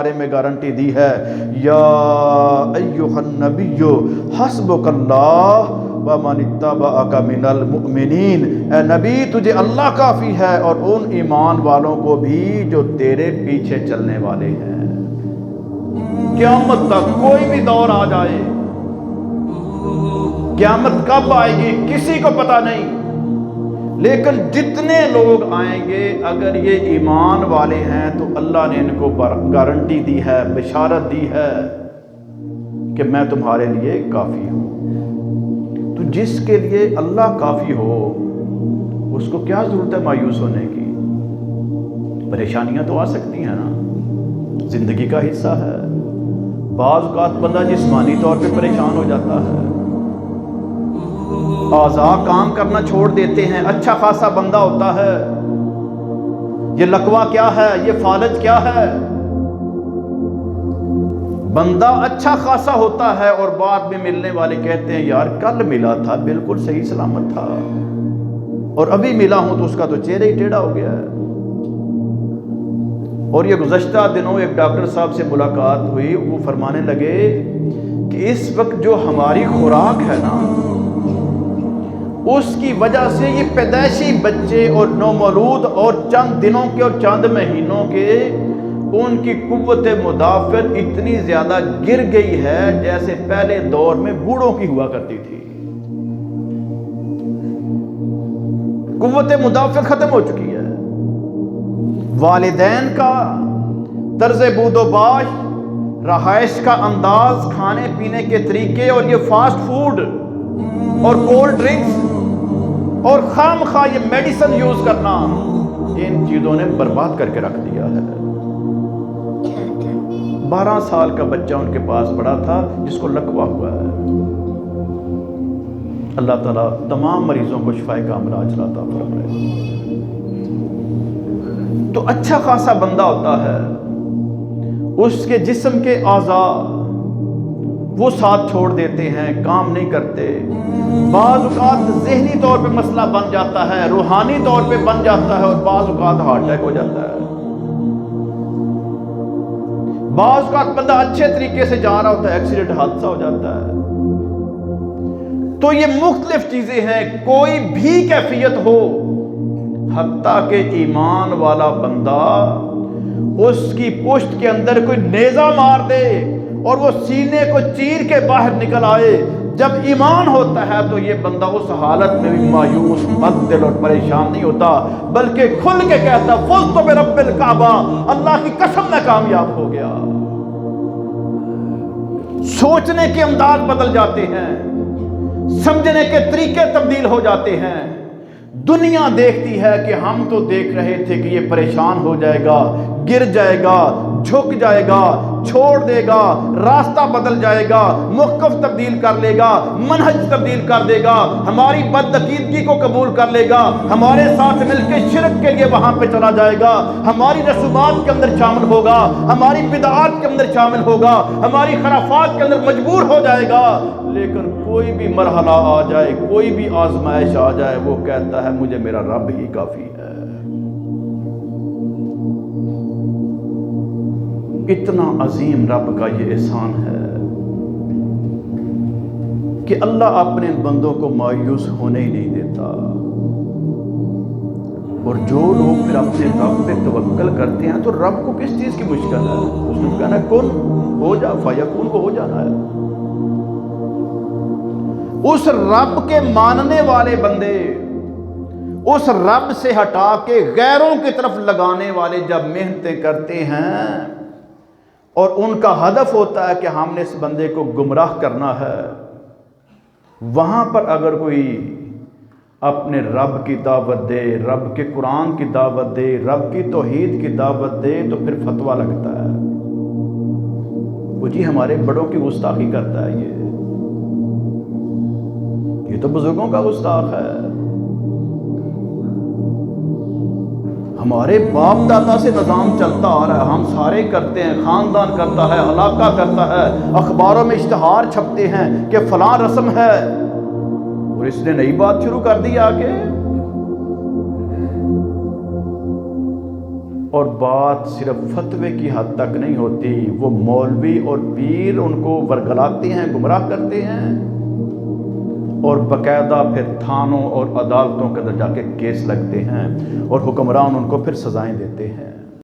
بارے میں گارنٹی دی ہے، یا ایھا النبی حسبک اللہ ومن اتبعک من المؤمنین، اے نبی تجھے اللہ کافی ہے اور ان ایمان والوں کو بھی جو تیرے پیچھے چلنے والے ہیں۔ قیامت تک کوئی بھی دور آ جائے، قیامت کب آئے گی کسی کو پتہ نہیں، لیکن جتنے لوگ آئیں گے اگر یہ ایمان والے ہیں تو اللہ نے ان کو گارنٹی دی ہے، بشارت دی ہے کہ میں تمہارے لیے کافی ہوں۔ تو جس کے لیے اللہ کافی ہو اس کو کیا ضرورت ہے مایوس ہونے کی؟ پریشانیاں تو آ سکتی ہیں نا، زندگی کا حصہ ہے۔ بعض اوقات بندہ جسمانی طور پہ پریشان ہو جاتا ہے، اعضاء کام کرنا چھوڑ دیتے ہیں، اچھا خاصا بندہ ہوتا ہے، یہ لقوہ کیا ہے، یہ فالج کیا ہے، بندہ اچھا خاصا ہوتا ہے اور بعد میں ملنے والے کہتے ہیں یار کل ملا تھا بالکل صحیح سلامت تھا اور ابھی ملا ہوں تو اس کا تو چہرہ ہی ٹیڑھا ہو گیا ہے۔ اور یہ گزشتہ دنوں ایک ڈاکٹر صاحب سے ملاقات ہوئی، وہ فرمانے لگے کہ اس وقت جو ہماری خوراک ہے نا اس کی وجہ سے یہ پیدائشی بچے اور نومولود اور چند دنوں کے اور چند مہینوں کے ان کی قوت مدافعت اتنی زیادہ گر گئی ہے جیسے پہلے دور میں بوڑھوں کی ہوا کرتی تھی۔ قوت مدافعت ختم ہو چکی ہے۔ والدین کا طرز بود و باش، رہائش کا انداز، کھانے پینے کے طریقے اور یہ فاسٹ فوڈ اور کولڈ ڈرنکس اور خام خواہ یہ میڈیسن یوز کرنا، ان چیزوں نے برباد کر کے رکھ دیا ہے۔ 12 سال کا بچہ ان کے پاس پڑا تھا جس کو لقوہ ہوا ہے۔ اللہ تعالیٰ تمام مریضوں کو شفاء کاملہ عاجلہ عطا فرمائے۔ تو اچھا خاصا بندہ ہوتا ہے، اس کے جسم کے اعضاء وہ ساتھ چھوڑ دیتے ہیں، کام نہیں کرتے، بعض اوقات ذہنی طور پہ مسئلہ بن جاتا ہے، روحانی طور پہ بن جاتا ہے اور بعض اوقات ہارٹ اٹیک ہو جاتا ہے۔ بعض اوقات بندہ اچھے طریقے سے جا رہا ہوتا ہے، ایکسیڈنٹ حادثہ ہو جاتا ہے۔ تو یہ مختلف چیزیں ہیں، کوئی بھی کیفیت ہو، حتیٰ کہ ایمان والا بندہ اس کی پشت کے اندر کوئی نیزہ مار دے اور وہ سینے کو چیر کے باہر نکل آئے، جب ایمان ہوتا ہے تو یہ بندہ اس حالت میں بھی مایوس بد دل اور پریشان نہیں ہوتا، بلکہ کھل کے کہتا فزت برب الکعبہ، اللہ کی قسم میں کامیاب ہو گیا۔ سوچنے کے انداز بدل جاتے ہیں، سمجھنے کے طریقے تبدیل ہو جاتے ہیں۔ دنیا دیکھتی ہے کہ ہم تو دیکھ رہے تھے کہ یہ پریشان ہو جائے گا، گر جائے گا، جھک جائے گا، چھوڑ دے گا، راستہ بدل جائے گا، موقف تبدیل کر لے گا، منہج تبدیل کر دے گا، ہماری بدعقیدگی کو قبول کر لے گا، ہمارے ساتھ مل کے شرک کے لیے وہاں پہ چلا جائے گا، ہماری رسومات کے اندر شامل ہوگا، ہماری بدعات کے اندر شامل ہوگا، ہماری خرافات کے اندر مجبور ہو جائے گا۔ لیکن کوئی بھی مرحلہ آ جائے، کوئی بھی آزمائش آ جائے، وہ کہتا ہے مجھے میرا رب ہی کافی ہے۔ اتنا عظیم رب کا یہ احسان ہے کہ اللہ اپنے بندوں کو مایوس ہونے ہی نہیں دیتا، اور جو لوگ پھر اپنے رب پہ توکل کرتے ہیں تو رب کو کس چیز کی مشکل ہے؟ اس نے کہنا کن ہو جا، فیکون کو ہو جانا ہے۔ اس رب کے ماننے والے بندے اس رب سے ہٹا کے غیروں کی طرف لگانے والے جب محنتیں کرتے ہیں اور ان کا ہدف ہوتا ہے کہ ہم نے اس بندے کو گمراہ کرنا ہے، وہاں پر اگر کوئی اپنے رب کی دعوت دے، رب کے قرآن کی دعوت دے، رب کی توحید کی دعوت دے تو پھر فتویٰ لگتا ہے، وہ جی ہمارے بڑوں کی گستاخی کرتا ہے، یہ تو بزرگوں کا گستاخ ہے، ہمارے باپ دادا سے نظام چلتا آ رہا ہے، ہم سارے کرتے ہیں، خاندان کرتا ہے، علاقہ کرتا ہے، اخباروں میں اشتہار چھپتے ہیں کہ فلاں رسم ہے، اور اس نے نئی بات شروع کر دی آگے۔ اور بات صرف فتوے کی حد تک نہیں ہوتی، وہ مولوی اور پیر ان کو ورگلاتے ہیں، گمراہ کرتے ہیں، اور باقاعدہ پھر تھانوں اور عدالتوں کے اندر جا کے کیس لگتے ہیں اور حکمران ان کو پھر سزائیں دیتے ہیں۔